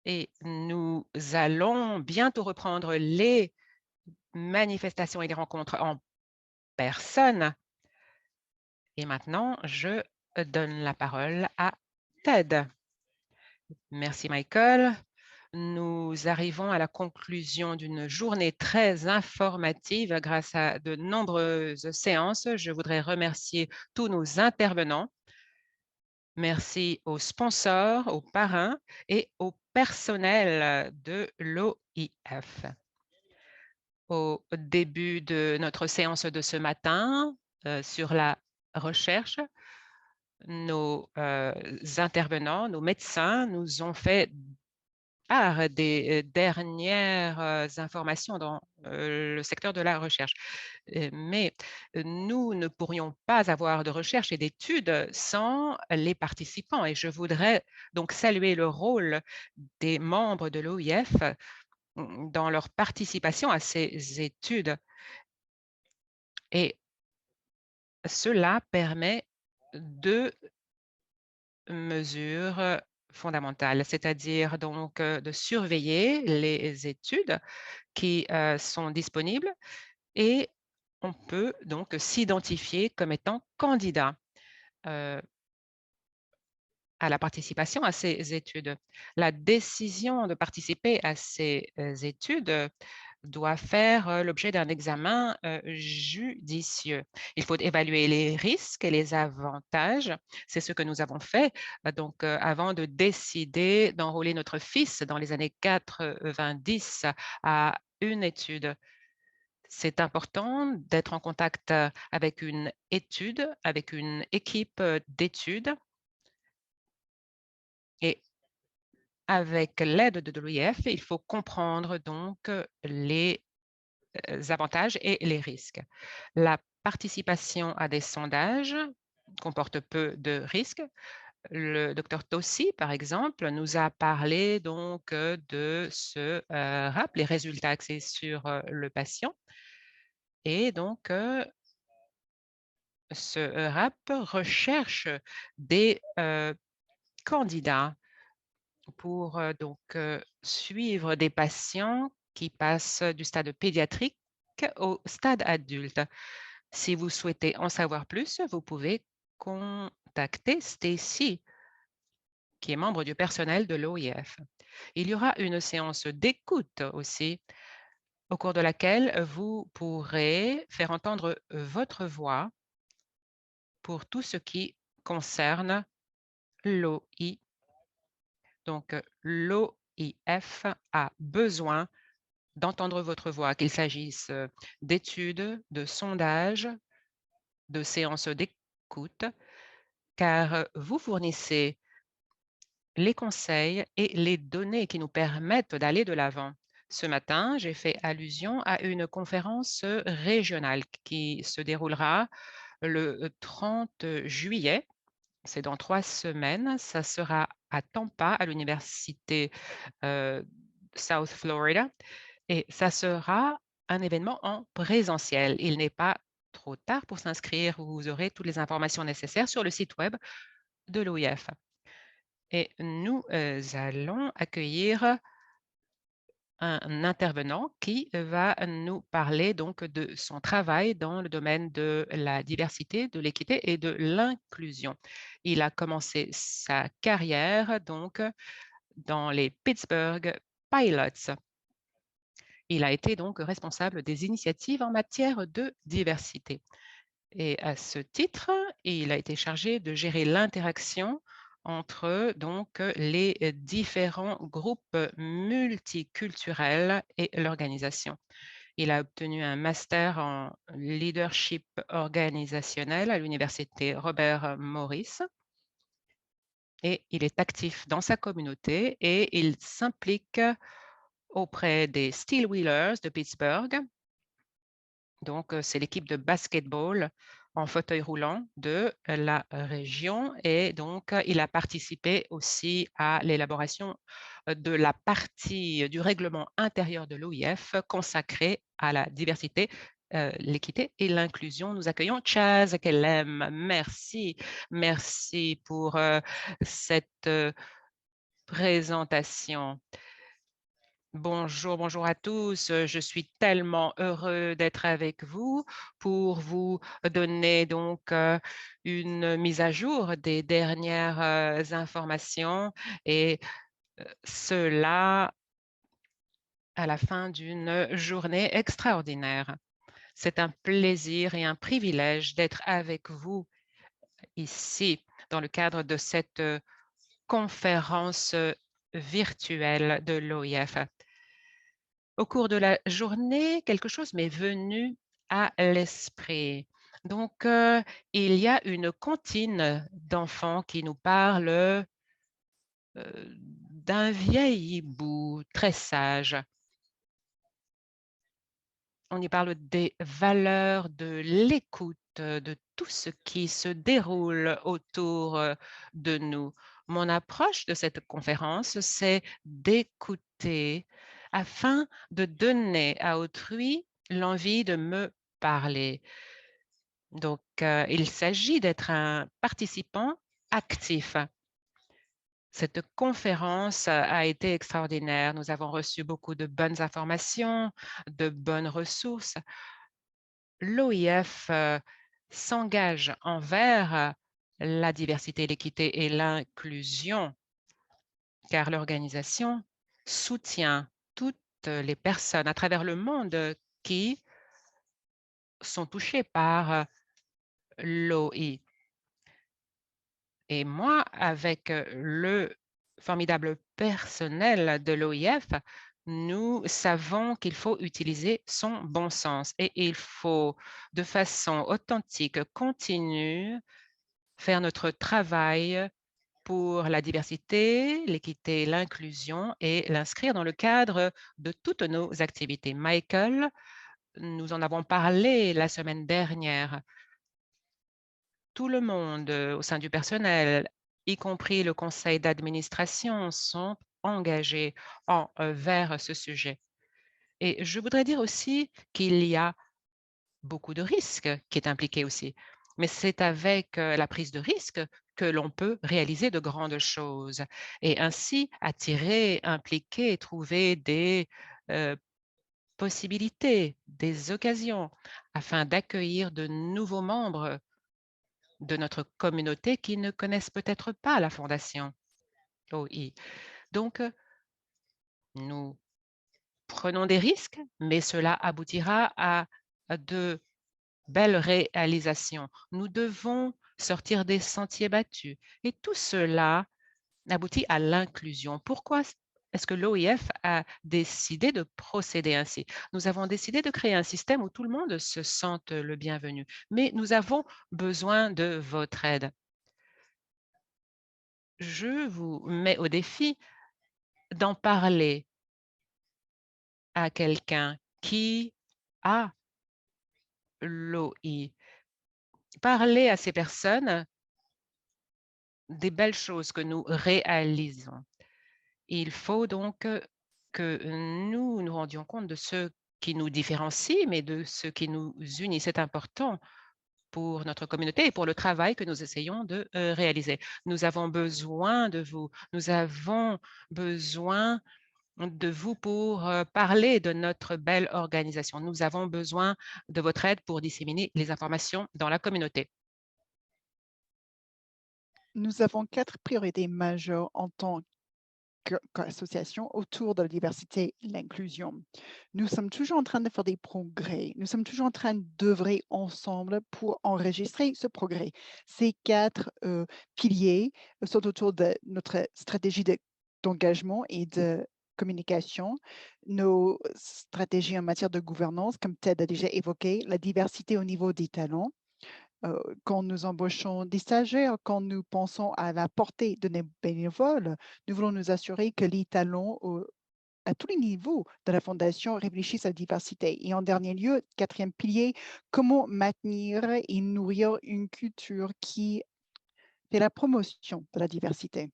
et nous allons bientôt reprendre les manifestations et les rencontres en personne. Et maintenant, je donne la parole à Ted. Merci, Michael. Nous arrivons à la conclusion d'une journée très informative grâce à de nombreuses séances. Je voudrais remercier tous nos intervenants. Merci aux sponsors, aux parrains et au personnel de l'OIF. Au début de notre séance de ce matin sur la recherche, nos intervenants, nos médecins nous ont fait part des dernières informations dans le secteur de la recherche. Mais nous ne pourrions pas avoir de recherche et d'études sans les participants. Et je voudrais donc saluer le rôle des membres de l'OIF dans leur participation à ces études. Et cela permet 2 mesures fondamentales, c'est-à-dire donc de surveiller les études qui sont disponibles et on peut donc s'identifier comme étant candidat à la participation à ces études. La décision de participer à ces études doit faire l'objet d'un examen judicieux. Il faut évaluer les risques et les avantages. C'est ce que nous avons fait donc avant de décider d'enrôler notre fils dans les années 90 à une étude. C'est important d'être en contact avec une étude, avec une équipe d'études et avec l'aide de l'OIF, il faut comprendre donc les avantages et les risques. La participation à des sondages comporte peu de risques. Le docteur Tossi, par exemple, nous a parlé donc de ce RAP, les résultats axés sur le patient. Et donc, ce RAP recherche des candidats pour donc suivre des patients qui passent du stade pédiatrique au stade adulte. Si vous souhaitez en savoir plus, vous pouvez contacter Stacy, qui est membre du personnel de l'OIF. Il y aura une séance d'écoute aussi, au cours de laquelle vous pourrez faire entendre votre voix pour tout ce qui concerne l'OI. Donc, l'OIF a besoin d'entendre votre voix, qu'il s'agisse d'études, de sondages, de séances d'écoute, car vous fournissez les conseils et les données qui nous permettent d'aller de l'avant. Ce matin, j'ai fait allusion à une conférence régionale qui se déroulera le 30 juillet. C'est dans 3 semaines. Ça sera à Tampa, à l'université South Florida. Et ça sera un événement en présentiel. Il n'est pas trop tard pour s'inscrire. Vous aurez toutes les informations nécessaires sur le site web de l'OIF. Et nous allons accueillir un intervenant qui va nous parler donc de son travail dans le domaine de la diversité, de l'équité et de l'inclusion. Il a commencé sa carrière donc dans les Pittsburgh Pilots. Il a été donc responsable des initiatives en matière de diversité. Et à ce titre, il a été chargé de gérer l'interaction entre donc les différents groupes multiculturels et l'organisation. Il a obtenu un master en leadership organisationnel à l'université Robert Morris et il est actif dans sa communauté et il s'implique auprès des Steelwheelers de Pittsburgh. Donc, c'est l'équipe de basketball en fauteuil roulant de la région et donc il a participé aussi à l'élaboration de la partie du règlement intérieur de l'OIF consacrée à la diversité, l'équité et l'inclusion. Nous accueillons Chaz Kellem. Merci, merci pour cette présentation. Bonjour, bonjour à tous. Je suis tellement heureux d'être avec vous pour vous donner donc une mise à jour des dernières informations et cela à la fin d'une journée extraordinaire. C'est un plaisir et un privilège d'être avec vous ici dans le cadre de cette conférence virtuelle de l'OIF. Au cours de la journée, quelque chose m'est venu à l'esprit. Donc, il y a une comptine d'enfants qui nous parle d'un vieil hibou très sage. On y parle des valeurs de l'écoute, de tout ce qui se déroule autour de nous. Mon approche de cette conférence, c'est d'écouter afin de donner à autrui l'envie de me parler. Donc, il s'agit d'être un participant actif. Cette conférence a été extraordinaire. Nous avons reçu beaucoup de bonnes informations, de bonnes ressources. L'OIF s'engage envers la diversité, l'équité et l'inclusion, car l'organisation soutient toutes les personnes à travers le monde qui sont touchées par l'OI. Et moi, avec le formidable personnel de l'OIF, nous savons qu'il faut utiliser son bon sens et il faut, de façon authentique, continue, faire notre travail pour la diversité, l'équité, l'inclusion et l'inscrire dans le cadre de toutes nos activités. Michael, nous en avons parlé la semaine dernière. Tout le monde au sein du personnel, y compris le conseil d'administration, sont engagés vers ce sujet. Et je voudrais dire aussi qu'il y a beaucoup de risques qui est impliqué aussi. Mais c'est avec la prise de risque que l'on peut réaliser de grandes choses et ainsi attirer, impliquer, trouver des possibilités, des occasions afin d'accueillir de nouveaux membres de notre communauté qui ne connaissent peut-être pas la Fondation OI. Donc, nous prenons des risques, mais cela aboutira à de belle réalisation. Nous devons sortir des sentiers battus et tout cela aboutit à l'inclusion. Pourquoi est-ce que l'OIF a décidé de procéder ainsi? Nous avons décidé de créer un système où tout le monde se sente le bienvenu, mais nous avons besoin de votre aide. Je vous mets au défi d'en parler à quelqu'un qui a l'OI. Parler à ces personnes des belles choses que nous réalisons. Il faut donc que nous nous rendions compte de ce qui nous différencie, mais de ce qui nous unit. C'est important pour notre communauté et pour le travail que nous essayons de réaliser. Nous avons besoin de vous. Nous avons besoin de vous pour parler de notre belle organisation. Nous avons besoin de votre aide pour disséminer les informations dans la communauté. Nous avons 4 priorités majeures en tant qu'association autour de la diversité et l'inclusion. Nous sommes toujours en train de faire des progrès. Nous sommes toujours en train d'œuvrer ensemble pour enregistrer ce progrès. Ces 4 piliers sont autour de notre stratégie d'engagement et de communication, nos stratégies en matière de gouvernance, comme Ted a déjà évoqué, la diversité au niveau des talents, quand nous embauchons des stagiaires, quand nous pensons à la portée de nos bénévoles, nous voulons nous assurer que les talents à tous les niveaux de la Fondation réfléchissent à la diversité. Et en dernier lieu, 4e pilier, comment maintenir et nourrir une culture qui fait la promotion de la diversité.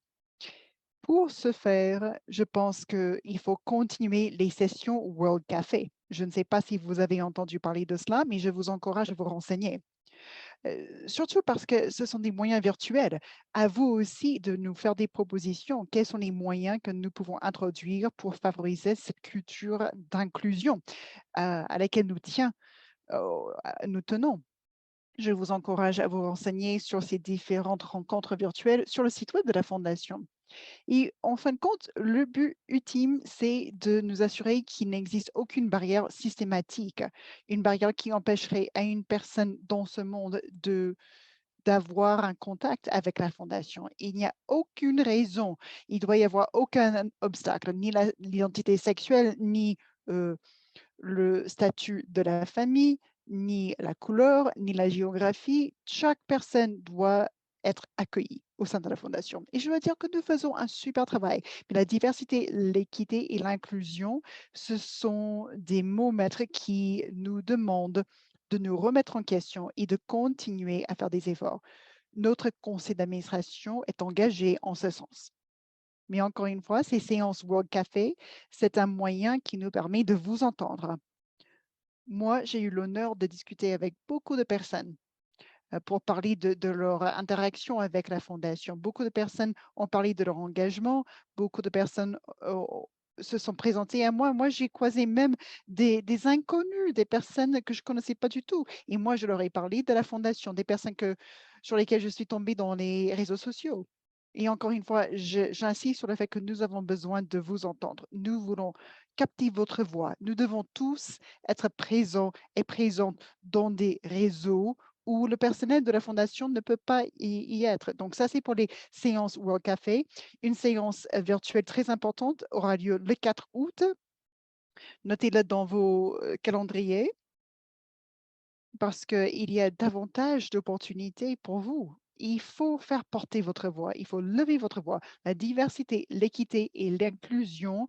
Pour ce faire, je pense qu'il faut continuer les sessions World Café. Je ne sais pas si vous avez entendu parler de cela, mais je vous encourage à vous renseigner. surtout parce que ce sont des moyens virtuels. À vous aussi de nous faire des propositions. Quels sont les moyens que nous pouvons introduire pour favoriser cette culture d'inclusion à laquelle nous tenons? Je vous encourage à vous renseigner sur ces différentes rencontres virtuelles sur le site web de la Fondation. Et en fin de compte, le but ultime, c'est de nous assurer qu'il n'existe aucune barrière systématique, une barrière qui empêcherait à une personne dans ce monde d'avoir un contact avec la Fondation. Il n'y a aucune raison, il doit y avoir aucun obstacle, ni l'identité sexuelle, ni euh, le statut de la famille, ni la couleur, ni la géographie. Chaque personne doit être accueillie au sein de la Fondation. Et je dois dire que nous faisons un super travail. Mais la diversité, l'équité et l'inclusion, ce sont des mots maîtres qui nous demandent de nous remettre en question et de continuer à faire des efforts. Notre conseil d'administration est engagé en ce sens. Mais encore une fois, ces séances World Café, c'est un moyen qui nous permet de vous entendre. Moi, j'ai eu l'honneur de discuter avec beaucoup de personnes pour parler de leur interaction avec la Fondation. Beaucoup de personnes ont parlé de leur engagement, beaucoup de personnes se sont présentées à moi. Moi, j'ai croisé même des inconnus, des personnes que je ne connaissais pas du tout. Et moi, je leur ai parlé de la Fondation, des personnes sur lesquelles je suis tombée dans les réseaux sociaux. Et encore une fois, j'insiste sur le fait que nous avons besoin de vous entendre. Nous voulons capter votre voix. Nous devons tous être présents et présentes dans des réseaux où le personnel de la Fondation ne peut pas y être. Donc, ça, c'est pour les séances World Café. Une séance virtuelle très importante aura lieu le 4 août. Notez-le dans vos calendriers parce qu'il y a davantage d'opportunités pour vous. Il faut faire porter votre voix, il faut lever votre voix. La diversité, l'équité et l'inclusion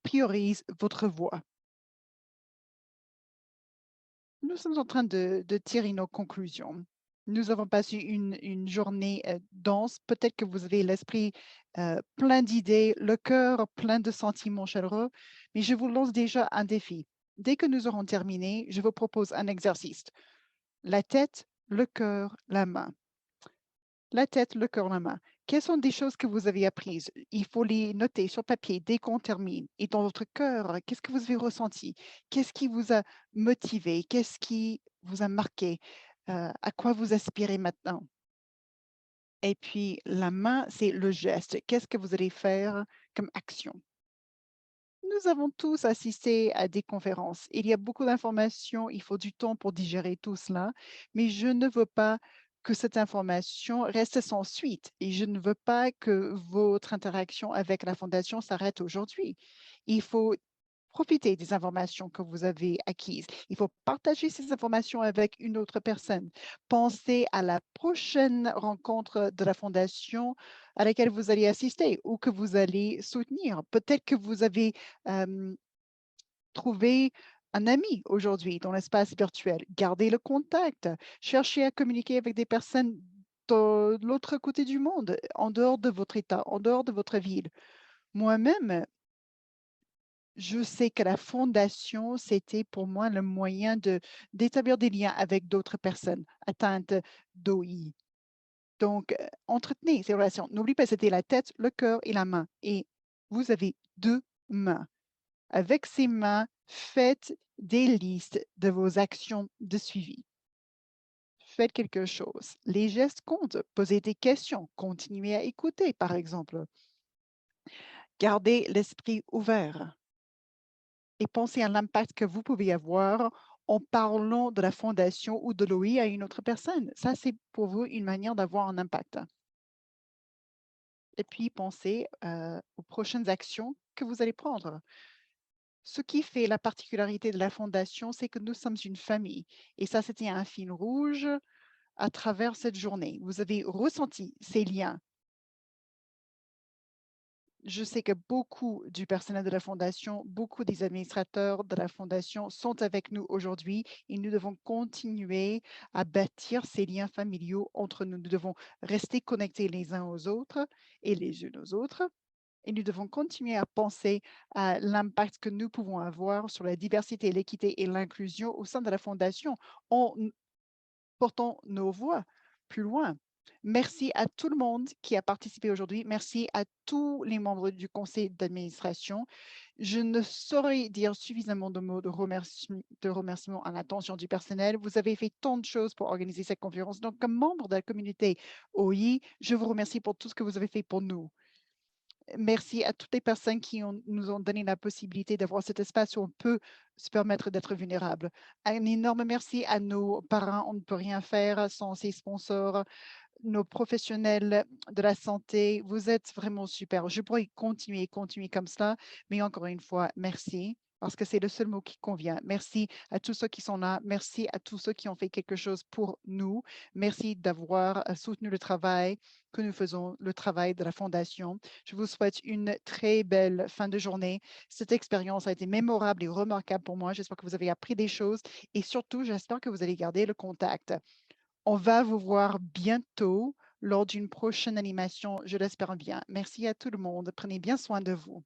priorisent votre voix. Nous sommes en train de tirer nos conclusions. Nous avons passé une journée dense. Peut-être que vous avez l'esprit plein d'idées, le cœur plein de sentiments chaleureux, mais je vous lance déjà un défi. Dès que nous aurons terminé, je vous propose un exercice. La tête, le cœur, la main. La tête, le cœur, la main. Quelles sont des choses que vous avez apprises? Il faut les noter sur papier dès qu'on termine. Et dans votre cœur, qu'est-ce que vous avez ressenti? Qu'est-ce qui vous a motivé? Qu'est-ce qui vous a marqué? À quoi vous aspirez maintenant? Et puis, la main, c'est le geste. Qu'est-ce que vous allez faire comme action? Nous avons tous assisté à des conférences. Il y a beaucoup d'informations, il faut du temps pour digérer tout cela, mais je ne veux pas que cette information reste sans suite et je ne veux pas que votre interaction avec la Fondation s'arrête aujourd'hui. Il faut profiter des informations que vous avez acquises. Il faut partager ces informations avec une autre personne. Pensez à la prochaine rencontre de la Fondation à laquelle vous allez assister ou que vous allez soutenir. Peut-être que vous avez trouvé un ami aujourd'hui dans l'espace virtuel. Gardez le contact. Cherchez à communiquer avec des personnes de l'autre côté du monde, en dehors de votre État, en dehors de votre ville. Moi-même, je sais que la fondation, c'était pour moi le moyen d'établir des liens avec d'autres personnes atteintes d'OI. Donc, entretenez ces relations. N'oubliez pas, c'était la tête, le cœur et la main. Et vous avez deux mains. Avec ces mains, faites des listes de vos actions de suivi. Faites quelque chose. Les gestes comptent. Posez des questions. Continuez à écouter, par exemple. Gardez l'esprit ouvert et pensez à l'impact que vous pouvez avoir en parlant de la fondation ou de l'OI à une autre personne. Ça, c'est pour vous une manière d'avoir un impact. Et puis, pensez aux prochaines actions que vous allez prendre. Ce qui fait la particularité de la fondation, c'est que nous sommes une famille. Et ça, c'était un fil rouge à travers cette journée. Vous avez ressenti ces liens. Je sais que beaucoup du personnel de la Fondation, beaucoup des administrateurs de la Fondation sont avec nous aujourd'hui et nous devons continuer à bâtir ces liens familiaux entre nous. Nous devons rester connectés les uns aux autres et les unes aux autres. Et nous devons continuer à penser à l'impact que nous pouvons avoir sur la diversité, l'équité et l'inclusion au sein de la Fondation en portons nos voix plus loin. Merci à tout le monde qui a participé aujourd'hui. Merci à tous les membres du conseil d'administration. Je ne saurais dire suffisamment de mots de remerciement à l'attention du personnel. Vous avez fait tant de choses pour organiser cette conférence. Donc, comme membre de la communauté OI, je vous remercie pour tout ce que vous avez fait pour nous. Merci à toutes les personnes qui nous ont donné la possibilité d'avoir cet espace où on peut se permettre d'être vulnérable. Un énorme merci à nos parrains. On ne peut rien faire sans ces sponsors, nos professionnels de la santé. Vous êtes vraiment super. Je pourrais continuer comme cela, mais encore une fois, merci. Parce que c'est le seul mot qui convient. Merci à tous ceux qui sont là. Merci à tous ceux qui ont fait quelque chose pour nous. Merci d'avoir soutenu le travail que nous faisons, le travail de la Fondation. Je vous souhaite une très belle fin de journée. Cette expérience a été mémorable et remarquable pour moi. J'espère que vous avez appris des choses et surtout, j'espère que vous allez garder le contact. On va vous voir bientôt lors d'une prochaine animation, je l'espère bien. Merci à tout le monde. Prenez bien soin de vous.